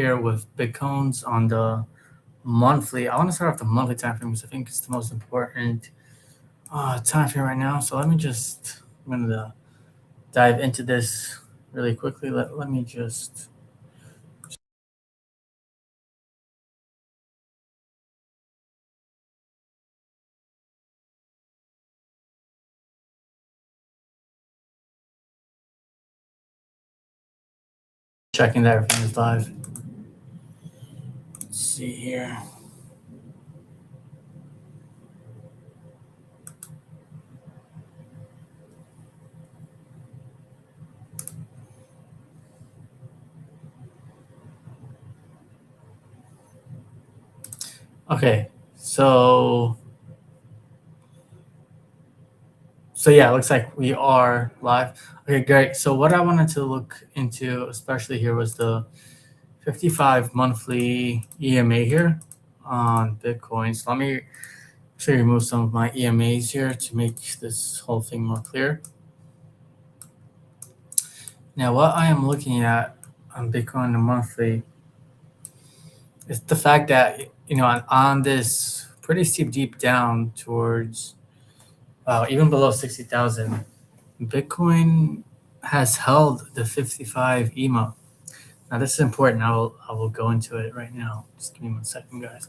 here with Bitcoins on the monthly. I want to start off the monthly time frame because I think it's the most important time frame right now. So I'm going to dive into this really quickly. Let me just. Checking that everything is live. Let's see here. Okay, so yeah, it looks like we are live. Okay, great. So what I wanted to look into, especially here, was the 55 monthly EMA here on Bitcoin. So let me actually remove some of my EMAs here to make this whole thing more clear. Now, what I am looking at on Bitcoin the monthly is the fact that, on this pretty steep deep down towards even below 60,000, Bitcoin has held the 55 EMA. Now, this is important. I will go into it right now. Just give me 1 second, guys.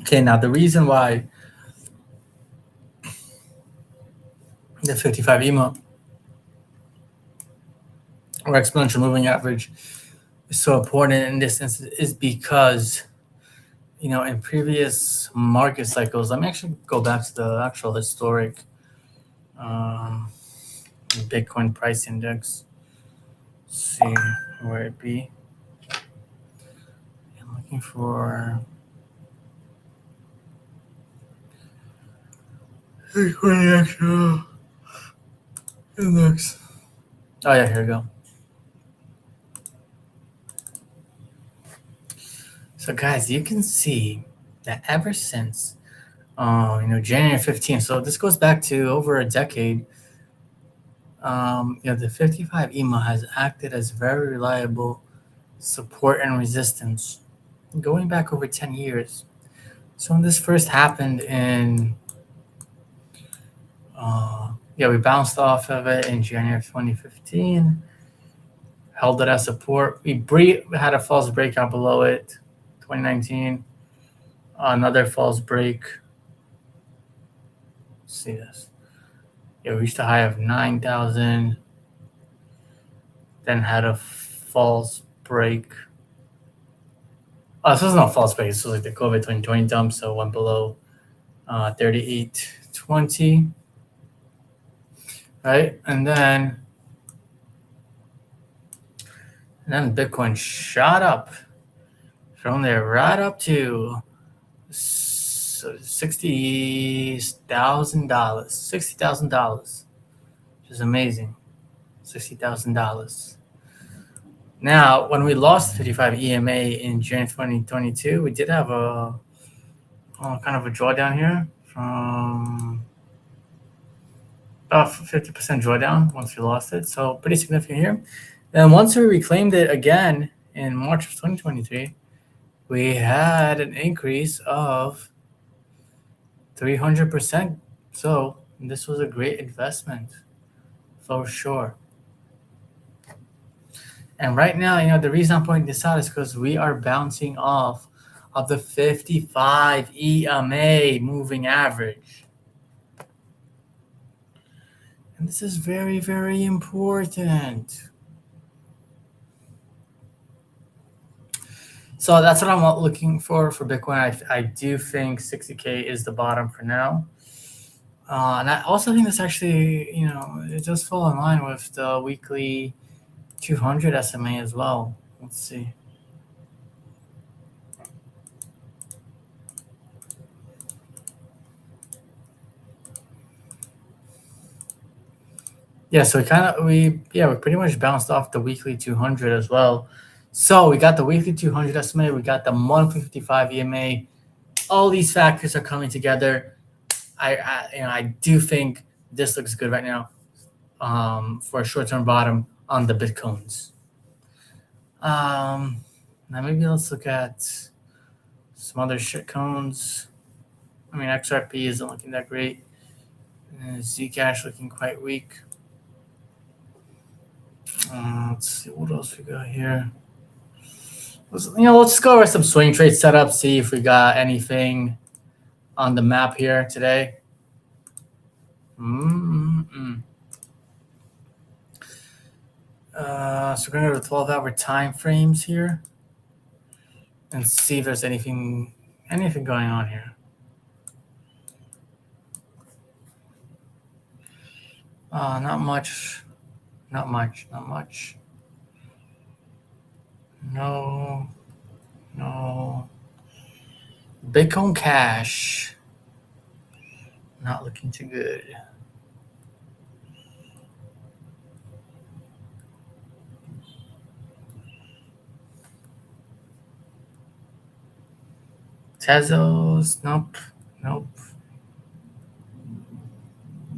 Okay, now the reason why the 55 EMA or exponential moving average is so important in this instance is because, in previous market cycles, let me actually go back to the actual historic Bitcoin price index. See where it be. I'm looking for Bitcoin actual index. Oh yeah, here we go. So guys, you can see that ever since January 15th, so this goes back to over a decade. The 55 EMA has acted as very reliable support and resistance going back over 10 years. So when this first happened we bounced off of it in January of 2015, held it as support. We had a false breakout below it, 2019, another false break. Let's see this. We reached a high of 9,000, then had a false break. This wasn't a false break. This was like the COVID 2020 dump, so it went below 38.20. Right? And then Bitcoin shot up from there right up to $60,000. $60,000, which is amazing. $60,000. Now, when we lost 55 EMA in January 2022, we did have a kind of a drawdown here from about 50% drawdown once we lost it. So pretty significant here. Then once we reclaimed it again in March of 2023, we had an increase of 300%. So this was a great investment for sure. And right now, the reason I'm pointing this out is because we are bouncing off of the 55 EMA moving average. And this is very, very important. So that's what I'm looking for Bitcoin. I do think 60K is the bottom for now. And I also think this actually, it does fall in line with the weekly 200 SMA as well. Let's see. Yeah, so we pretty much bounced off the weekly 200 as well. So we got the weekly 200 SMA, we got the monthly 55 EMA. All these factors are coming together. I do think this looks good right now for a short-term bottom on the Bitcoins. Now maybe let's look at some other shitcoins. I mean, XRP isn't looking that great. Zcash looking quite weak. Let's see what else we got here. Let's just go over some swing trade setups, see if we got anything on the map here today. So we're going to go to 12-hour time frames here and see if there's anything going on here. Not much. No. Bitcoin Cash. Not looking too good. Tezos, nope.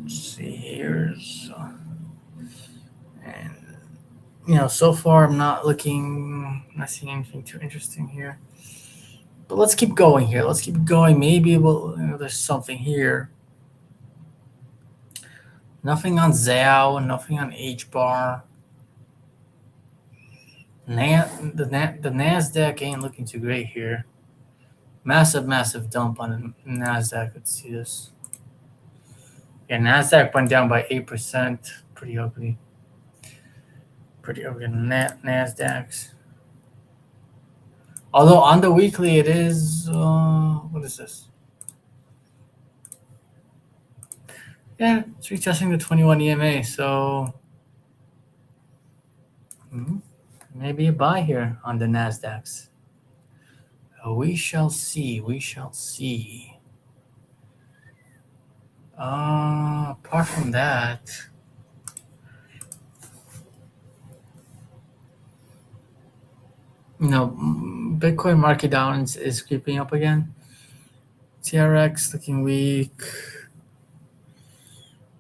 Let's see here. And so far I'm not seeing anything too interesting here. But let's keep going here. Maybe there's something here. Nothing on Zao, nothing on HBAR. The NASDAQ ain't looking too great here. Massive dump on the NASDAQ. Let's see this. Yeah, NASDAQ went down by 8%. Pretty ugly. NASDAQs. Although on the weekly it is, what is this? Yeah, it's retesting the 21 EMA, so maybe a buy here on the NASDAQs. We shall see. Apart from that, Bitcoin market down is creeping up again. TRX looking weak.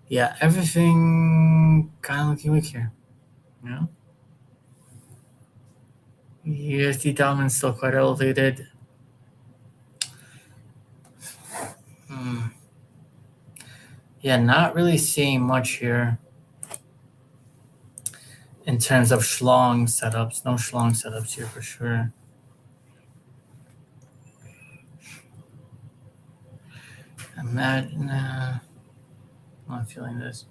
Yeah, everything kind of looking weak here. USD dominance still quite elevated. Yeah, not really seeing much here in terms of schlong setups. No schlong setups here for sure. Imagine, I'm not feeling this.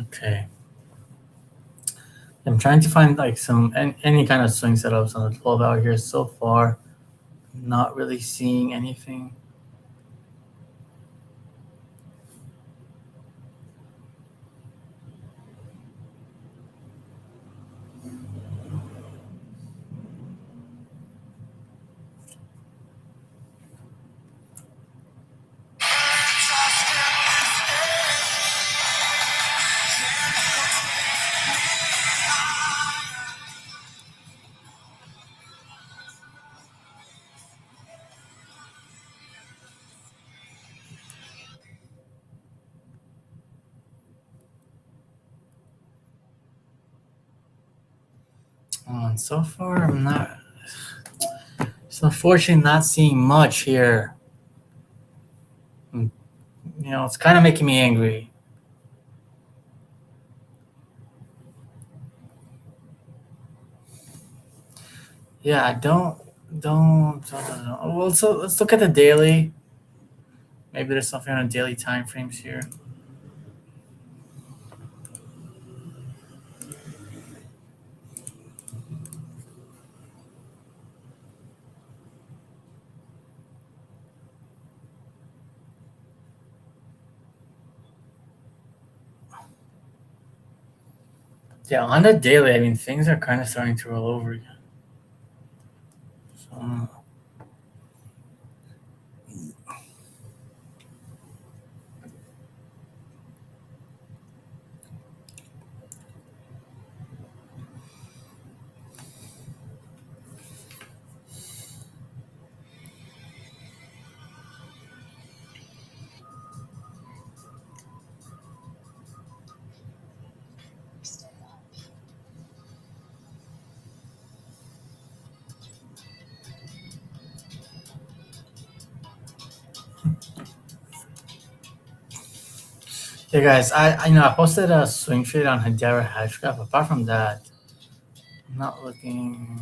Okay. I'm trying to find like any kind of swing setups on the 12 hour here so far. Not really seeing anything. So far, I'm not. So unfortunately, not seeing much here. It's kind of making me angry. Yeah, I don't. Well, so let's look at the daily. Maybe there's something on daily time frames here. Yeah, on the daily, I mean, things are kind of starting to roll over again. So, yeah, guys, I posted a swing trade on Hedera Hashgraph. Apart from that, I'm not looking.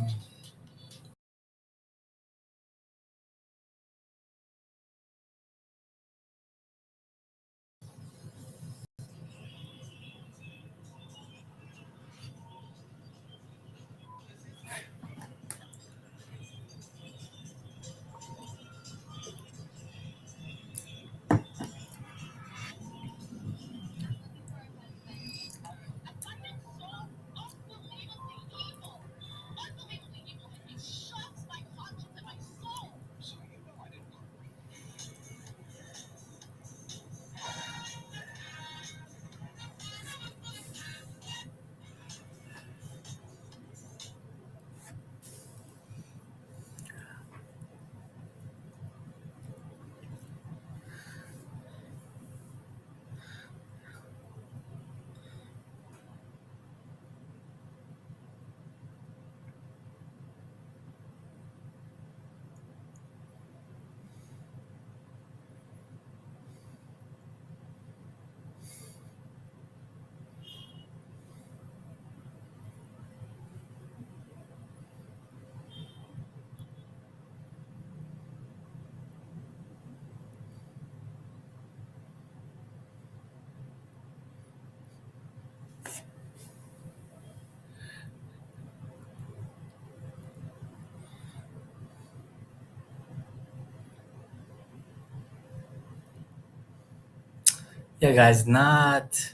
Yeah, guys, not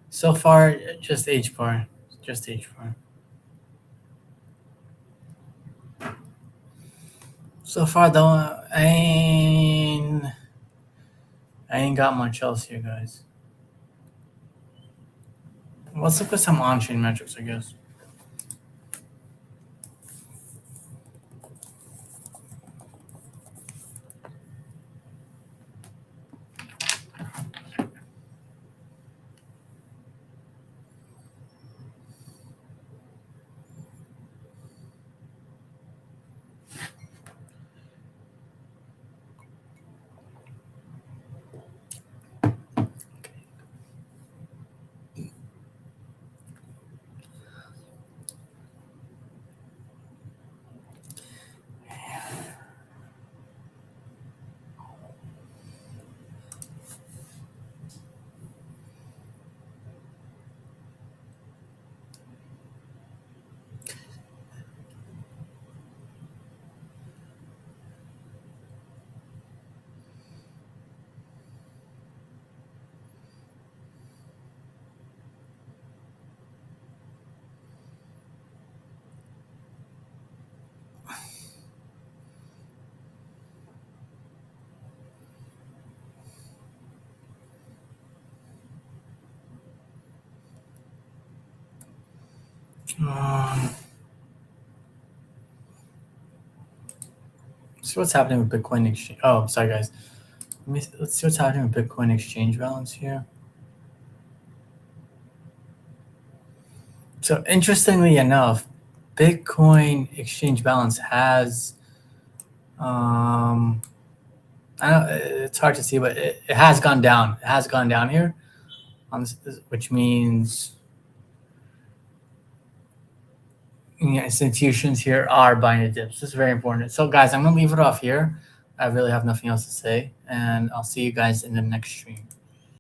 so far. Just H bar, just H bar. So far, though, I ain't got much else here, guys. Let's look at some on-chain metrics, I guess. See what's happening with Bitcoin exchange. Oh, sorry guys. Let's see what's happening with Bitcoin exchange balance here. So interestingly enough, Bitcoin exchange balance has, I know it's hard to see, but it has gone down. It has gone down here, which means institutions here are buying the dips. This is very important. So guys, I'm gonna leave it off here. I really have nothing else to say, and I'll see you guys in the next stream.